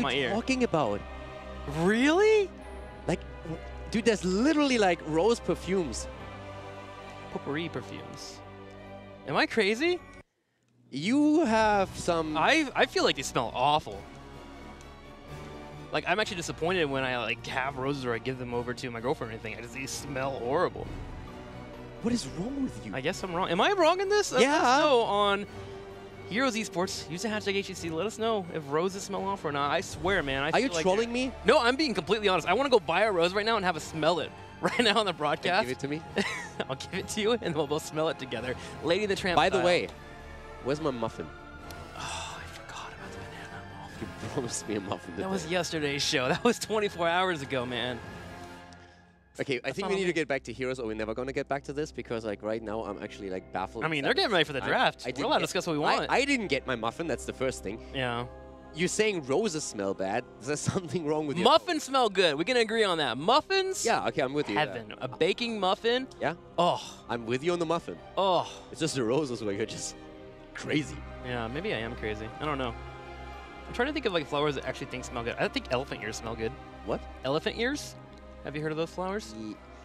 my ear. What are you talking about? Really? Like, dude, there's literally like rose perfumes. Potpourri perfumes. Am I crazy? You have some... I feel like they smell awful. Like, I'm actually disappointed when I like have roses or I give them over to my girlfriend or anything. They smell horrible. What is wrong with you? I guess I'm wrong. Am I wrong in this? Yeah. Let us know on Heroes Esports. Use the hashtag HGC. Let us know if roses smell off or not. I swear, man. Are you trolling me? No, I'm being completely honest. I want to go buy a rose right now and have a smell it right now on the broadcast. Give it to me. I'll give it to you, and we'll both smell it together. Lady the Tramp. By the way, where's my muffin? Oh, I forgot about the banana muffin. You promised me a muffin. That was yesterday's show. That was 24 hours ago, man. Okay, I think we need to get back to Heroes, or we're never going to get back to this, because like right now I'm actually like baffled. I mean, they're getting ready for the draft. We're allowed to discuss what we want. I didn't get my muffin, that's the first thing. Yeah. You're saying roses smell bad. Is there something wrong with you? Muffins smell good. We can agree on that. Muffins? Yeah, okay, I'm with you. Heaven. A baking muffin? Yeah? Oh. I'm with you on the muffin. Oh. It's just the roses where you're just crazy. Yeah, maybe I am crazy. I don't know. I'm trying to think of like flowers that actually smell good. I think elephant ears smell good. What? Elephant ears? Have you heard of those flowers?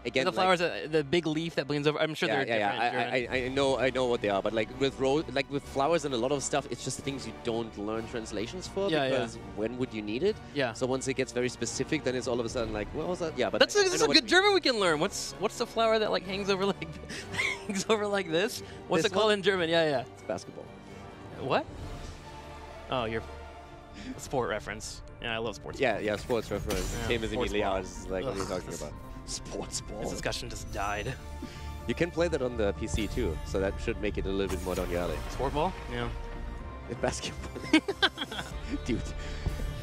Again, the flowers, the big leaf that blends over. I'm sure they're different. I know what they are, but like with with flowers and a lot of stuff, it's just things you don't learn translations for, because when would you need it? Yeah. So once it gets very specific, then it's all of a sudden like, what was that? Yeah, but that's a good German we can learn. What's the flower that like hangs over like hangs over like this? What's it called in German? Yeah. It's basketball. What? Oh, you're a sport reference. Yeah, I love sports. Yeah, sports reference. Yeah, Same as immediately. I ball. was like, what are you talking about? Sports ball. This discussion just died. You can play that on the PC too, so that should make it a little bit more down your alley. Sport ball? Yeah. Basketball. Dude.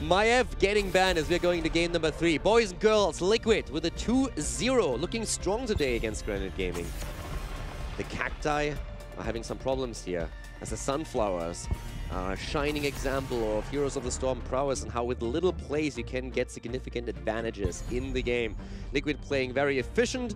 Maev getting banned as we're going to game number 3. Boys and girls, Liquid with a 2-0. Looking strong today against Granit Gaming. The cacti are having some problems here, as the sunflowers are a shining example of Heroes of the Storm prowess and how with little plays you can get significant advantages in the game. Liquid playing very efficient,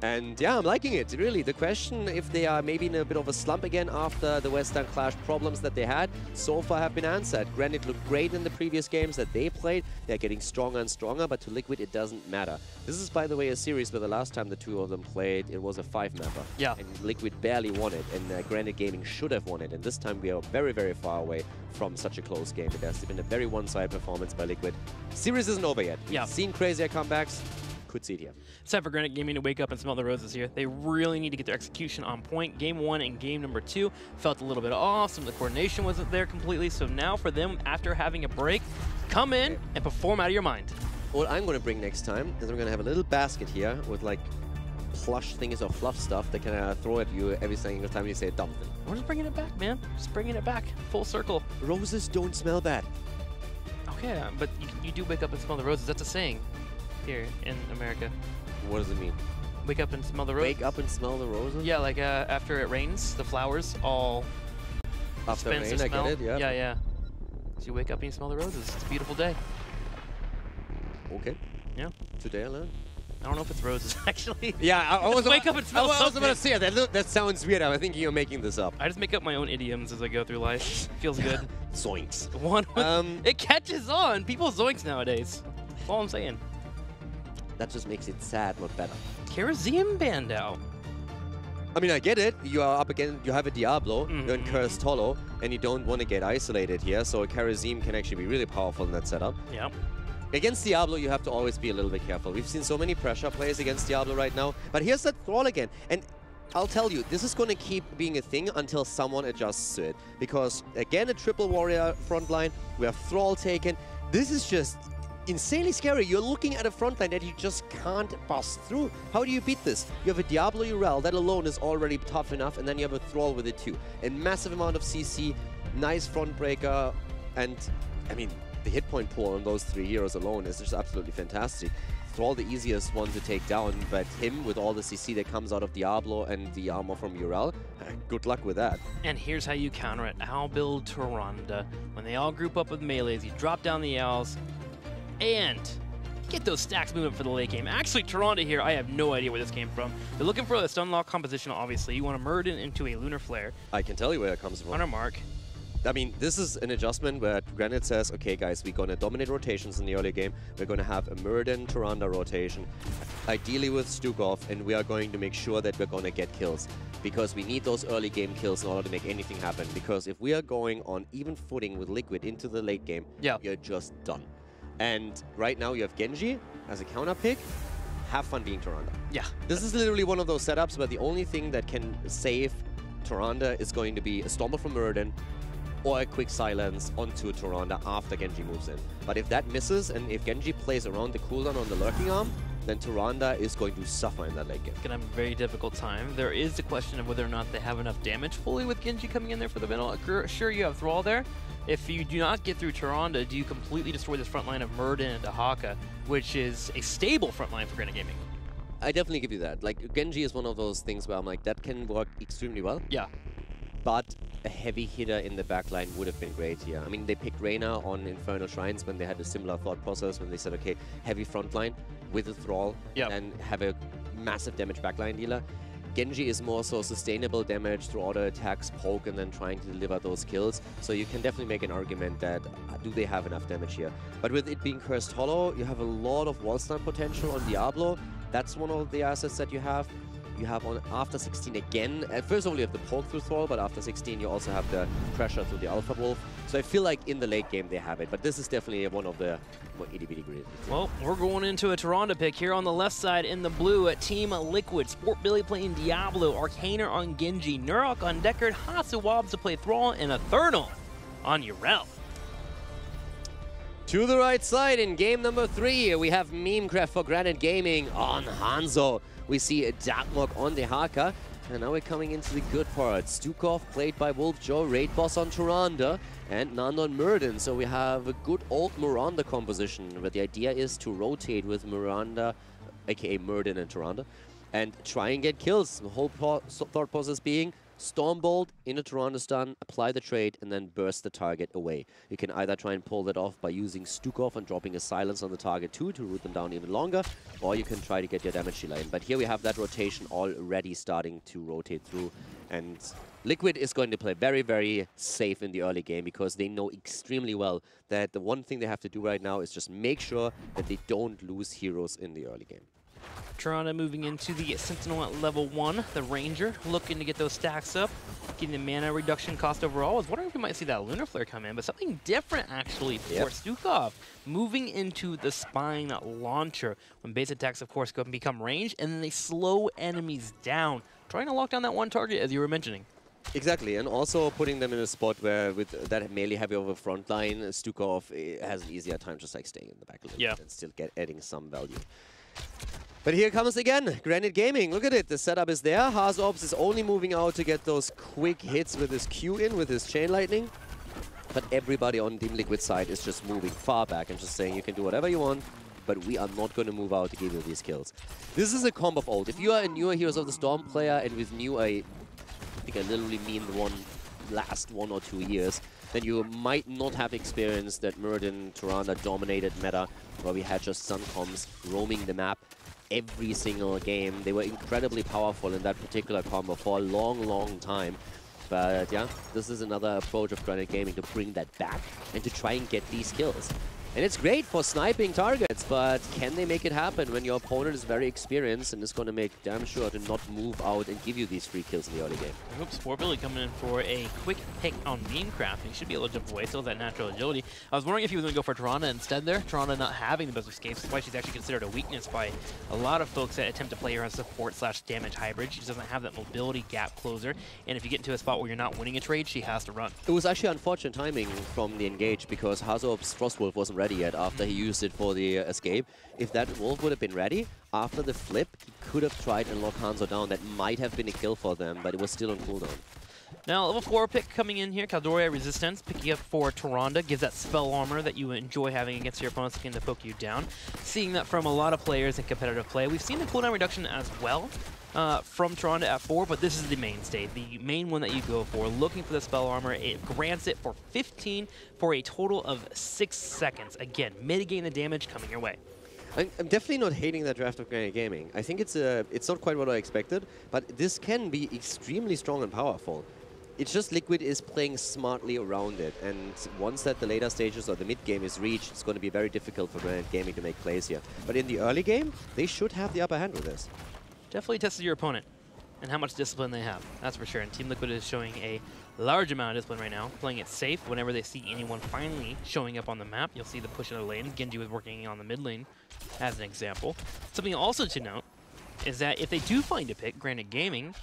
and yeah, I'm liking it, really. The question, if they are maybe in a bit of a slump again after the Western Clash problems that they had, so far have been answered. Granit looked great in the previous games that they played. They're getting stronger and stronger, but to Liquid it doesn't matter. This is, by the way, a series where the last time the two of them played, it was a 5-mapper. Yeah. And Liquid barely won it, and Granit Gaming should have won it. And this time we are very, very far away from such a close game. It has been a very one-sided performance by Liquid. Series isn't over yet. Yeah. We've seen crazier comebacks. Could see it here. It's time for Granit Gaming to wake up and smell the roses here. They really need to get their execution on point. Game 1 and game number 2 felt a little bit off. Some of the coordination wasn't there completely. So now for them, after having a break, come in and perform out of your mind. What I'm going to bring next time is I'm going to have a little basket here with like plush things or fluff stuff that can throw at you every single time you say a dumb thing. We're just bringing it back, man. Just bringing it back. Full circle. Roses don't smell bad. Okay, but you do wake up and smell the roses. That's a saying here in America. What does it mean? Wake up and smell the roses. Wake up and smell the roses? Yeah, like after it rains, the flowers all after rain, I get it, yeah. Yeah. So you wake up and you smell the roses. It's a beautiful day. Okay. Yeah. Today I learned. I don't know if it's roses, actually. Yeah, I was wake up and smell I was something. about to say that sounds weird. I think you're making this up. I just make up my own idioms as I go through life. Feels good. Zoinks. It catches on. People zoinks nowadays. That's all I'm saying. That just makes it sad, not better. Karazim banned out. I mean, I get it. You are up against, you have a Diablo, you're in Cursed Hollow, and you don't want to get isolated here, so a Karazim can actually be really powerful in that setup. Yeah. Against Diablo, you have to always be a little bit careful. We've seen so many pressure plays against Diablo right now, but here's that Thrall again. And I'll tell you, this is going to keep being a thing until someone adjusts to it. Because, again, a triple warrior front line, we have Thrall taken. This is just insanely scary. You're looking at a front line that you just can't bust through. How do you beat this? You have a Diablo Urel, that alone is already tough enough, and then you have a Thrall with it too. A massive amount of CC, nice front breaker, and, I mean, the hit point pool on those 3 heroes alone is just absolutely fantastic. Thrall the easiest one to take down, but him with all the CC that comes out of Diablo and the armor from Urel, good luck with that. And here's how you counter it. Owl build Tyrande. When they all group up with melees, you drop down the owls and get those stacks moving for the late game. Actually, Tyrande here, I have no idea where this came from. They're looking for the stun lock composition, obviously. You want to merge it into a Lunar Flare. I can tell you where it comes from. On our mark. I mean, this is an adjustment where Granit says, okay, guys, we're going to dominate rotations in the early game. We're going to have a Muradin Tyrande rotation, ideally with Stukov, and we are going to make sure that we're going to get kills. Because we need those early game kills in order to make anything happen. Because if we are going on even footing with Liquid into the late game, we are just done. And right now you have Genji as a counter pick. Have fun being Tyrande. Yeah. This is literally one of those setups where the only thing that can save Tyrande is going to be a Stormer from Muradin or a quick silence onto Tyrande after Genji moves in. But if that misses, and if Genji plays around the cooldown on the lurking arm, then Tyrande is going to suffer in that late game. It's going to have a very difficult time. There is the question of whether or not they have enough damage fully with Genji coming in there for the middle. Sure, you have Thrall there. If you do not get through Tyrande, do you completely destroy this front line of Muradin and Dahaka, which is a stable front line for Granit Gaming? I definitely give you that. Like, Genji is one of those things where I'm like, that can work extremely well. Yeah. But a heavy hitter in the backline would have been great here. I mean, they picked Reyna on Infernal Shrines when they had a similar thought process, when they said, okay, heavy frontline with a Thrall and have a massive damage backline dealer. Genji is more so sustainable damage through auto attacks, poke, and then trying to deliver those kills. So you can definitely make an argument that do they have enough damage here. But with it being Cursed Hollow, you have a lot of wall stun potential on Diablo. That's one of the assets that you have. You have on after 16 again. First of all, you have the poke through Thrall, but after 16, you also have the pressure through the Alpha Wolf. So I feel like in the late game, they have it. But this is definitely one of the more itty-bitty grids. Well, we're going into a Tyrande pick here on the left side in the blue at Team Liquid. Sport Billy playing Diablo, Arcaner on Genji, Nurok on Deckard, Hasuwabs to play Thrall, and Eternal on Yrel. To the right side in game number 3, we have Memecraft for Granit Gaming on Hanzo. We see a Darkmok on the Haka. And now we're coming into the good part. Stukov played by Wolf Joe, Raid Boss on Tyrande, and Nand on Muradin. So we have a good old Miranda composition, where the idea is to rotate with Miranda, aka Muradin and Tyrande, and try and get kills. The whole thought process being Stormbolt in a Tyrande stun, apply the trade, and then burst the target away. You can either try and pull that off by using Stukov and dropping a silence on the target too to root them down even longer, or you can try to get your damage dealer in. But here we have that rotation already starting to rotate through, and Liquid is going to play very, very safe in the early game because they know extremely well that the one thing they have to do right now is just make sure that they don't lose heroes in the early game. Tyrande moving into the Sentinel at level 1. The Ranger looking to get those stacks up, getting the mana reduction cost overall. I was wondering if we might see that Lunar Flare come in, but something different actually for Stukov. Moving into the Spine Launcher. When base attacks, of course, go and become ranged, and then they slow enemies down. Trying to lock down that one target, as you were mentioning. Exactly, and also putting them in a spot where with that melee heavy over front line, Stukov has an easier time just like staying in the back a little bit and still adding some value. But here comes again, Granit Gaming. Look at it, the setup is there. Hasuwabs is only moving out to get those quick hits with his Q in, with his Chain Lightning. But everybody on Team Liquid side is just moving far back and just saying you can do whatever you want, but we are not going to move out to give you these kills. This is a comp of old. If you are a newer Heroes of the Storm player, and with new I think I literally mean the last 1 or 2 years, then you might not have experienced that Muradin Tyrande dominated meta, where we had just Suncoms roaming the map every single game. They were incredibly powerful in that particular combo for a long, long time. But yeah, this is another approach of Granit Gaming to bring that back and to try and get these kills. And it's great for sniping targets, but can they make it happen when your opponent is very experienced and is going to make damn sure to not move out and give you these free kills in the early game? I hope Sport Billy coming in for a quick pick on Memecraft. He should be able to jump away, still has that natural agility. I was wondering if he was going to go for Tyrande instead there. Tyrande not having the best escapes, that's why she's actually considered a weakness by a lot of folks that attempt to play her as support/damage hybrid. She doesn't have that mobility gap closer, and if you get into a spot where you're not winning a trade, she has to run. It was actually unfortunate timing from the engage because Hasuwabs' Frostwolf wasn't ready yet after he used it for the escape. If that Wolf would have been ready, after the flip, he could have tried and lock Hanzo down. That might have been a kill for them, but it was still on cooldown. Now, level 4 pick coming in here, Caldoria Resistance, picking up for Tyrande, gives that spell armor that you enjoy having against your opponents looking to poke you down. Seeing that from a lot of players in competitive play. We've seen the cooldown reduction as well from Tyrande at 4, but this is the mainstay, the main one that you go for. Looking for the spell armor, it grants it for 15 for a total of 6 seconds. Again, mitigating the damage coming your way. I'm definitely not hating that draft of Granit Gaming. I think it's not quite what I expected, but this can be extremely strong and powerful. It's just Liquid is playing smartly around it, and once that the later stages or the mid game is reached, it's going to be very difficult for Granit Gaming to make plays here. But in the early game, they should have the upper hand with this. Definitely tested your opponent and how much discipline they have, that's for sure. And Team Liquid is showing a large amount of discipline right now, playing it safe. Whenever they see anyone finally showing up on the map, you'll see the push in the lanes. Genji was working on the mid lane as an example. Something also to note is that if they do find a pick, Granit Gaming,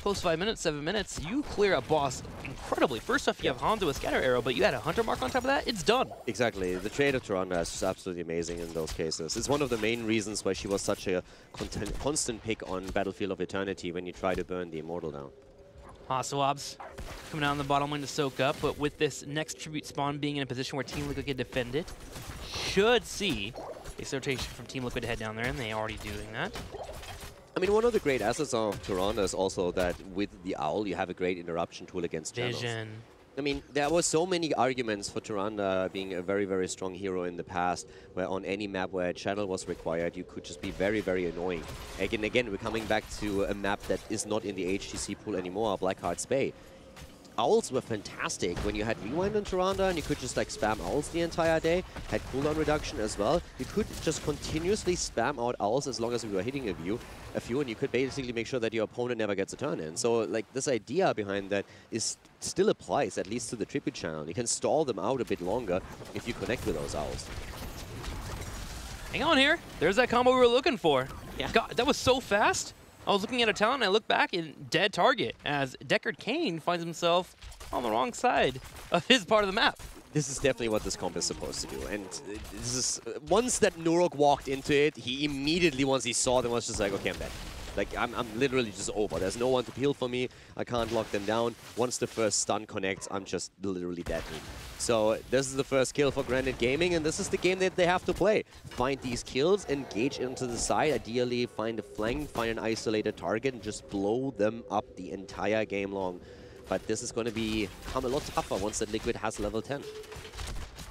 post 5 minutes, 7 minutes, you clear a boss incredibly. First off, you have Hanzo with Scatter Arrow, but you add a Hunter Mark on top of that, it's done. Exactly. The trade of Toronto is just absolutely amazing in those cases. It's one of the main reasons why she was such a constant pick on Battlefield of Eternity when you try to burn the Immortal down. Swabs coming out on the bottom lane to soak up, but with this next tribute spawn being in a position where Team Liquid can defend it, should see a rotation from Team Liquid to head down there, and they are already doing that. I mean, one of the great assets of Toronto is also that with the Owl, you have a great interruption tool against channels. Vision. I mean, there were so many arguments for Toronto being a very, very strong hero in the past, where on any map where a channel was required, you could just be very, very annoying. Again, we're coming back to a map that is not in the HGC pool anymore, Blackheart's Bay. Owls were fantastic when you had Rewind in Toronto and you could just like spam Owls the entire day, had cooldown reduction as well. You could just continuously spam out Owls as long as we were hitting a few, and you could basically make sure that your opponent never gets a turn in. So like this idea behind that is still applies, at least to the tribute channel. You can stall them out a bit longer if you connect with those Owls. Hang on here. There's that combo we were looking for. Yeah. God, that was so fast. I was looking at a talent and I look back and dead target as Deckard Cain finds himself on the wrong side of his part of the map. This is definitely what this comp is supposed to do. And this is once that Nurok walked into it, he immediately, once he saw them, was just like, okay, I'm dead. Like, I'm literally just over. There's no one to peel for me. I can't lock them down. Once the first stun connects, I'm just literally dead. So this is the first kill for Granit Gaming, and this is the game that they have to play. Find these kills, engage into the side, ideally find a flank, find an isolated target, and just blow them up the entire game long. But this is going to become a lot tougher once that Liquid has level 10.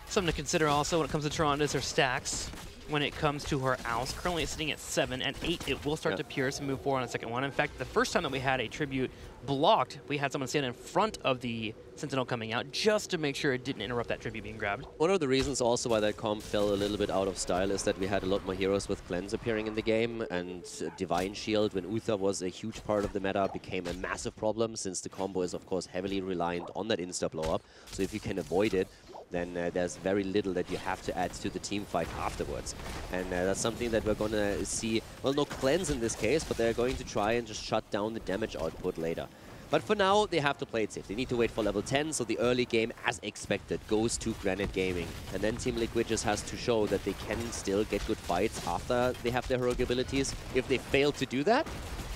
Something to consider also when it comes to Toronto is her stacks. When it comes to her Owls, currently it's sitting at 7. At 8, it will start to pierce and move forward on the second one. In fact, the first time that we had a tribute blocked, we had someone stand in front of the Sentinel coming out just to make sure it didn't interrupt that tribute being grabbed. One of the reasons also why that comp fell a little bit out of style is that we had a lot more heroes with cleanse appearing in the game, and Divine Shield, when Uther was a huge part of the meta, became a massive problem since the combo is of course heavily reliant on that insta blow up. So if you can avoid it, then there's very little that you have to add to the team fight afterwards. And that's something that we're going to see, well, no cleanse in this case, but they're going to try and just shut down the damage output later. But for now, they have to play it safe. They need to wait for level 10, so the early game, as expected, goes to Granit Gaming. And then Team Liquid just has to show that they can still get good fights after they have their heroic abilities. If they fail to do that,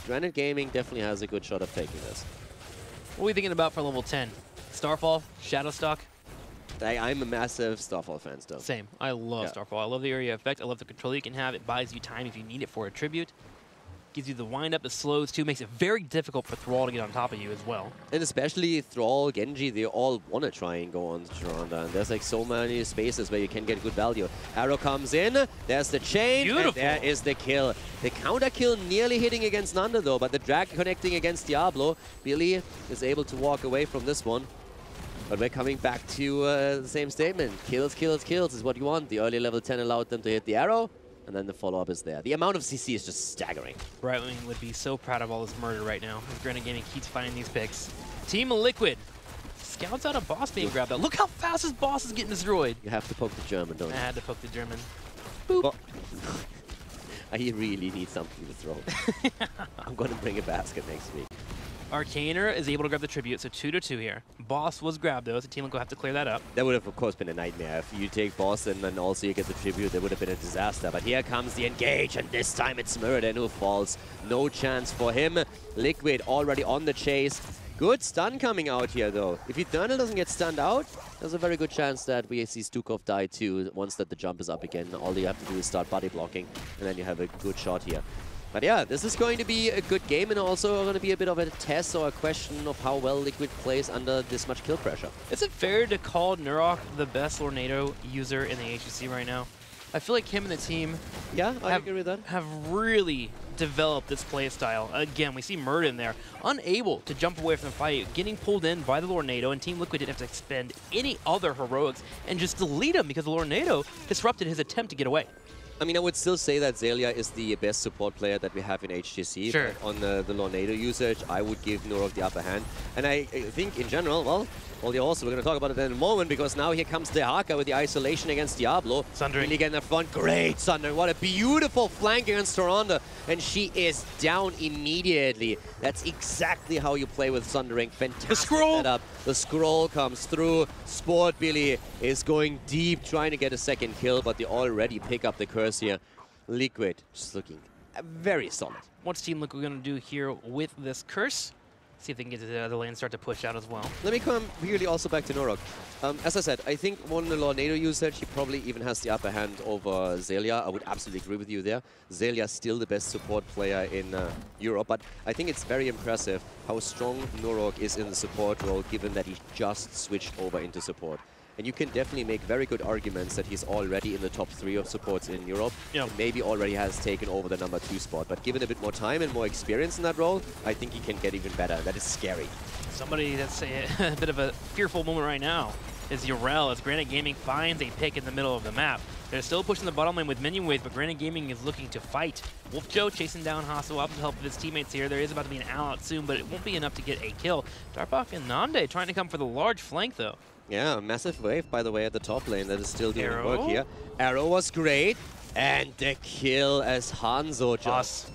Granit Gaming definitely has a good shot of taking this. What are we thinking about for level 10? Starfall? Shadowstock? I'm a massive Starfall fan still. Same. I love Starfall. I love the area effect. I love the control you can have. It buys you time if you need it for a tribute. Gives you the wind up, the slows too. Makes it very difficult for Thrall to get on top of you as well. And especially Thrall, Genji, they all want to try and go on Toronto. And there's like so many spaces where you can get good value. Arrow comes in. There's the chain. Beautiful. And there is the kill. The counter kill nearly hitting against Nanda though, but the drag connecting against Diablo. Billy is able to walk away from this one. But we're coming back to the same statement. Kills, kills, kills is what you want. The early level 10 allowed them to hit the arrow, and then the follow-up is there. The amount of CC is just staggering. Brightwing would be so proud of all this murder right now. Granit Gaming keeps finding these picks. Team Liquid scouts out a boss being grabbed out. Look how fast this boss is getting destroyed. You have to poke the German, don't you? I had to poke the German. Boop. Well, I really need something to throw. I'm going to bring a basket next week. Arcaner is able to grab the tribute, so 2-2 here. Boss was grabbed though, so Team Liquid will have to clear that up. That would have, of course, been a nightmare. If you take boss and then also you get the tribute, that would have been a disaster. But here comes the engage, and this time it's Muradin who falls. No chance for him. Liquid already on the chase. Good stun coming out here, though. If Eternal doesn't get stunned out, there's a very good chance that we see Stukov die too. Once that the jump is up again, all you have to do is start body blocking, and then you have a good shot here. But yeah, this is going to be a good game, and also going to be a bit of a test or a question of how well Liquid plays under this much kill pressure. Is it fair to call Nurok the best Lornado user in the HGC right now? I feel like him and the team Yeah, I agree with that. have really developed this play style. Again, we see Murden there, unable to jump away from the fight, getting pulled in by the Lornado, and Team Liquid didn't have to expend any other heroics and just delete him because the Lornado disrupted his attempt to get away. I mean, I would still say that Zelia is the best support player that we have in HGC. Sure. But on the Lornado usage, I would give Nurok the upper hand. And I think in general, well, also, we're going to talk about it in a moment, because now here comes the Haka with the isolation against Diablo. Sundering. Really getting the front. Great, Sundering. What a beautiful flank against Toronto. And she is down immediately. That's exactly how you play with Sundering. Fantastic the scroll. setup. The scroll comes through. Sport Billy is going deep, trying to get a second kill, but they already pick up the curse here. Liquid just looking very solid. What's Team Liquid going to do here with this curse? See if they can get to the other lane and start to push out as well. Let me come really also back to Nurok. As I said, I think on the Lornado usage, he probably even has the upper hand over Zelia. I would absolutely agree with you there. Zelia is still the best support player in Europe, but I think it's very impressive how strong Nurok is in the support role, given that he just switched over into support. And you can definitely make very good arguments that he's already in the top 3 of supports in Europe. Yep. And maybe already has taken over the number 2 spot. But given a bit more time and more experience in that role, I think he can get even better. That is scary. Somebody that's a bit of a fearful moment right now is Urel, as Granit Gaming finds a pick in the middle of the map. They're still pushing the bottom lane with minion wave, but Granit Gaming is looking to fight. Wolf Joe chasing down Hasso up to help his teammates here. There is about to be an all-out soon, but it won't be enough to get a kill. Darkbach and Nande trying to come for the large flank, though. Yeah, massive wave, by the way, at the top lane that is still doing Arrow. work here. Arrow was great, and the kill as Hanzo just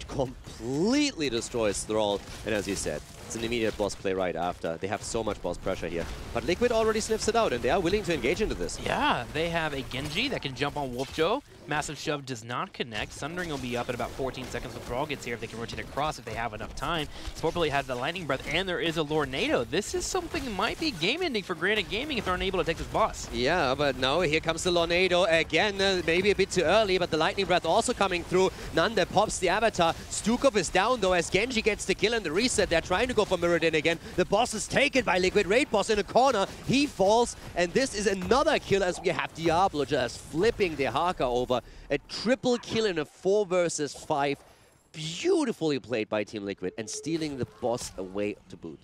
completely destroys Thrall. And as you said, it's an immediate boss play right after. They have so much boss pressure here. But Liquid already sniffs it out, and they are willing to engage into this. Yeah, they have a Genji that can jump on Wolf Joe. Massive shove does not connect. Sundering will be up at about 14 seconds when Thrall gets here if they can rotate across if they have enough time. Sportbilly has the Lightning Breath, and there is a Lornado. This is something that might be game-ending for Granit Gaming if they're unable to take this boss. Yeah, but now here comes the Lornado again. Maybe a bit too early, but the Lightning Breath also coming through. Nande pops the Avatar. Stukov is down, though, as Genji gets the kill and the reset. They're trying to go for Mirrodin again. The boss is taken by Liquid. Raid boss in a corner. He falls, and this is another kill as we have Diablo just flipping the Haka over. A triple kill in a 4 versus 5. Beautifully played by Team Liquid, and stealing the boss away to boot.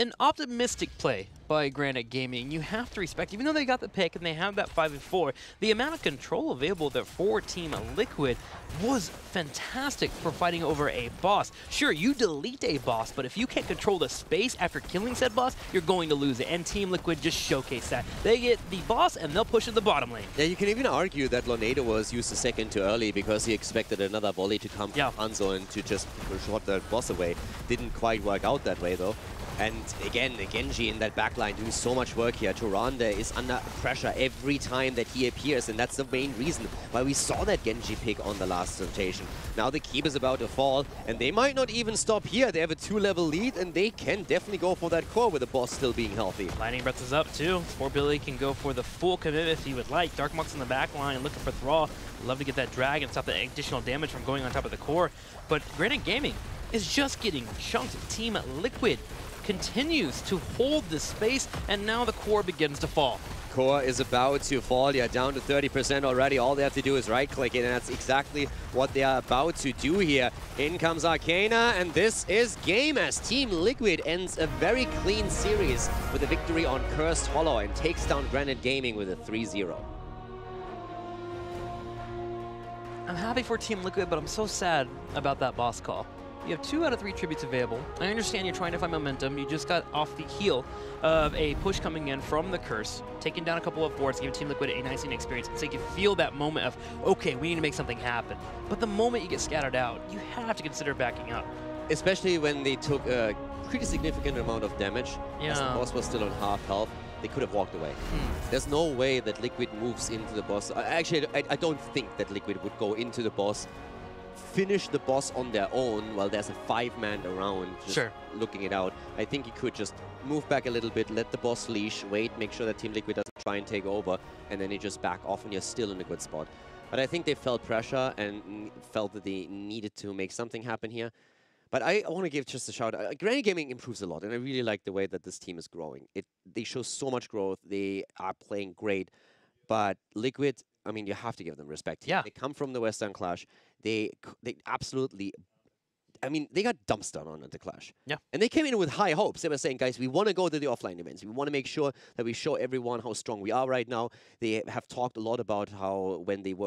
An optimistic play by Granit Gaming. You have to respect, even though they got the pick and they have that 5v4, the amount of control available there for Team Liquid was fantastic for fighting over a boss. Sure, you delete a boss, but if you can't control the space after killing said boss, you're going to lose it. And Team Liquid just showcased that. They get the boss and they'll push in the bottom lane. Yeah, you can even argue that Lornado was used a second too early because he expected another volley to come from Hanzo and to just shot the boss away. Didn't quite work out that way, though. And again, Genji in that backline doing so much work here. Turande is under pressure every time that he appears, and that's the main reason why we saw that Genji pick on the last rotation. Now the keep is about to fall, and they might not even stop here. They have a 2-level lead, and they can definitely go for that core with the boss still being healthy. Lightning Breath is up too. Sportbilly can go for the full commitment if he would like. Darkmonk's in the back line looking for Thrall. Love to get that drag and stop the additional damage from going on top of the core. But Granit Gaming is just getting chunked. Team Liquid continues to hold this space, and now the core begins to fall. Core is about to fall. Yeah, down to 30% already. All they have to do is right-click it, and that's exactly what they are about to do here. In comes Arcana, and this is game as Team Liquid ends a very clean series with a victory on Cursed Hollow and takes down Granit Gaming with a 3-0. I'm happy for Team Liquid, but I'm so sad about that boss call. You have 2 out of 3 tributes available. I understand you're trying to find momentum. You just got off the heel of a push coming in from the curse, taking down a couple of wards, giving Team Liquid a nice experience, so you can feel that moment of, okay, we need to make something happen. But the moment you get scattered out, you have to consider backing up. Especially when they took a pretty significant amount of damage. Yeah. As the boss was still on half health. They could have walked away. There's no way that Liquid moves into the boss. Actually, I don't think that Liquid would go into the boss, finish the boss on their own while there's a 5-man around just looking it out. I think you could just move back a little bit, let the boss leash, wait, make sure that Team Liquid doesn't try and take over, and then you just back off and you're still in a good spot. But I think they felt pressure and felt that they needed to make something happen here. But I want to give just a shout out. Granit Gaming improves a lot, and I really like the way that this team is growing. They show so much growth. They are playing great. But Liquid I mean, you have to give them respect. Yeah. They come from the Western Clash. They absolutely, I mean, they got dumpstered on at the Clash. Yeah. And they came in with high hopes. They were saying, guys, we want to go to the offline events. We want to make sure that we show everyone how strong we are right now. They have talked a lot about how when they were